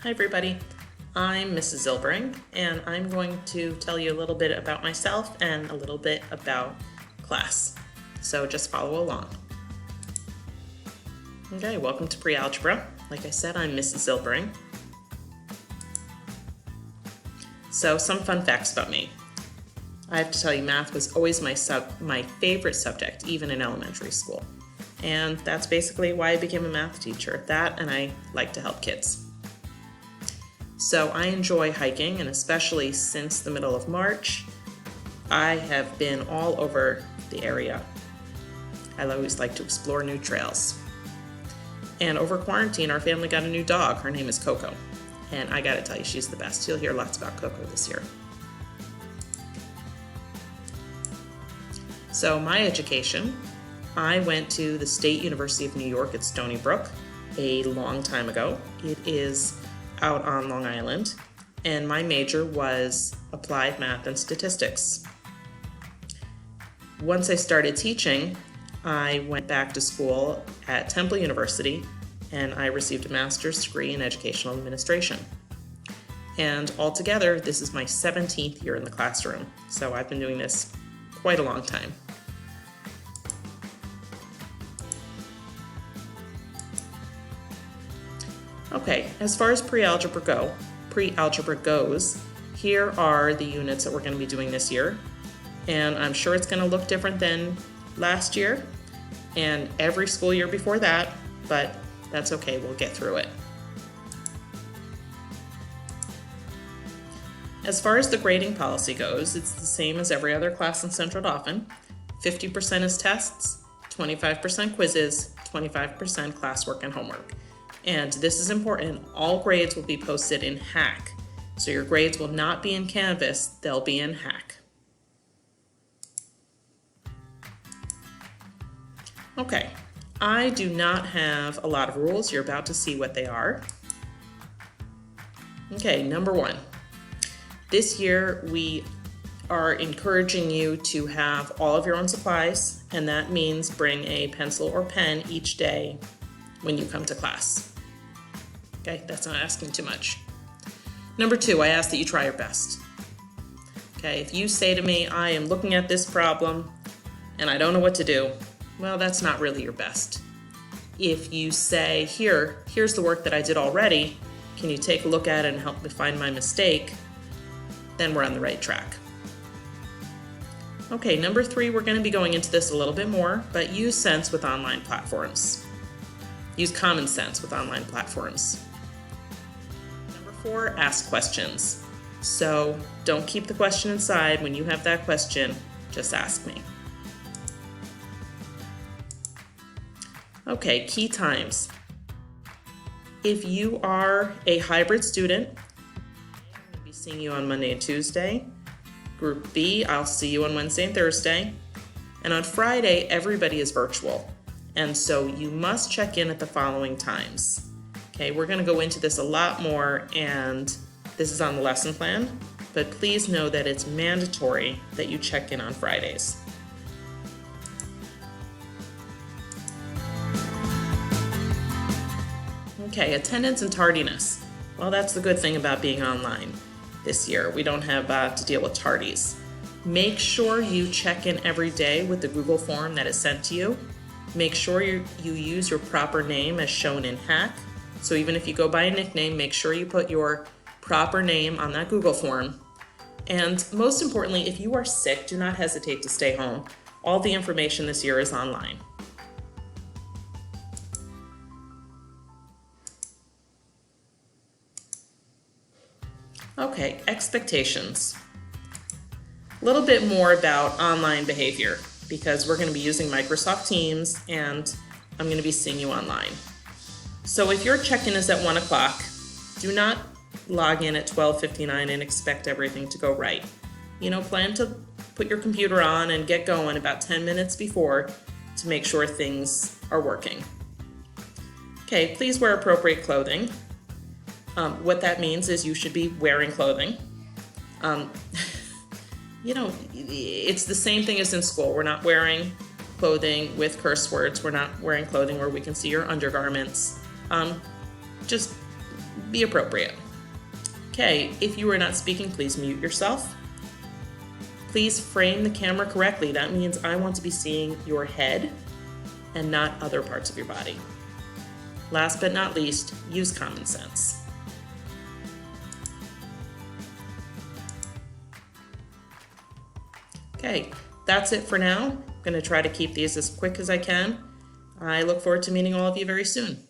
Hi everybody, I'm Mrs. Zilbering and I'm going to tell you a little bit about myself and a little bit about class. So just follow along. Okay, welcome to PreAlgebra. Like I said, I'm Mrs. Zilbering. So some fun facts about me. I have to tell you, math was always my favorite subject, even in elementary school. And that's basically why I became a math teacher. That and I like to help kids. So I enjoy hiking, and especially since the middle of March, I have been all over the area. I always like to explore new trails. And over quarantine, our family got a new dog. Her name is Coco. And I gotta tell you, she's the best. You'll hear lots about Coco this year. So my education, I went to the State University of New York at Stony Brook a long time ago. It is out on Long Island, and my major was applied math and statistics. Once I started teaching, I went back to school at Temple University and I received a master's degree in educational administration. And altogether, this is my 17th year in the classroom, so I've been doing this quite a long time. Okay, as far as PreAlgebra goes, here are the units that we're going to be doing this year. And I'm sure it's going to look different than last year and every school year before that, but that's okay, we'll get through it. As far as the grading policy goes, it's the same as every other class in Central Dauphin. 50% is tests, 25% quizzes, 25% classwork and homework. And this is important, all grades will be posted in Hack. So your grades will not be in Canvas, they'll be in Hack. Okay, I do not have a lot of rules. You're about to see what they are. Okay, number one. This year we are encouraging you to have all of your own supplies, and that means bring a pencil or pen each day when you come to class. Okay, that's not asking too much. Number two, I ask that you try your best. Okay, if you say to me, I am looking at this problem and I don't know what to do, well, that's not really your best. If you say, here's the work that I did already, can you take a look at it and help me find my mistake, then we're on the right track. Okay, number three, we're going to be going into this a little bit more, but use sense with online platforms. Use common sense with online platforms. Number four, ask questions. So don't keep the question inside. When you have that question, just ask me. Okay, key times. If you are a hybrid student, I'm going to be seeing you on Monday and Tuesday. Group B, I'll see you on Wednesday and Thursday. And on Friday, everybody is virtual. And so you must check in at the following times. Okay, we're going to go into this a lot more, and this is on the lesson plan, but please know that it's mandatory that you check in on Fridays. Okay, attendance and tardiness. Well, that's the good thing about being online this year. We don't have to deal with tardies. Make sure you check in every day with the Google form that is sent to you. Make sure you use your proper name as shown in Hack. So even if you go by a nickname, make sure you put your proper name on that Google form. And most importantly, if you are sick, do not hesitate to stay home. All the information this year is online. Okay, expectations. A little bit more about online behavior, because we're going to be using Microsoft Teams and I'm going to be seeing you online. So if your check-in is at 1 o'clock, do not log in at 12:59 and expect everything to go right. Plan to put your computer on and get going about 10 minutes before to make sure things are working. Okay, please wear appropriate clothing. What that means is you should be wearing clothing. It's the same thing as in school. We're not wearing clothing with curse words. We're not wearing clothing where we can see your undergarments. Just be appropriate. Okay, if you are not speaking, please mute yourself. Please frame the camera correctly. That means I want to be seeing your head and not other parts of your body. Last but not least, use common sense. Okay, that's it for now. I'm going to try to keep these as quick as I can. I look forward to meeting all of you very soon.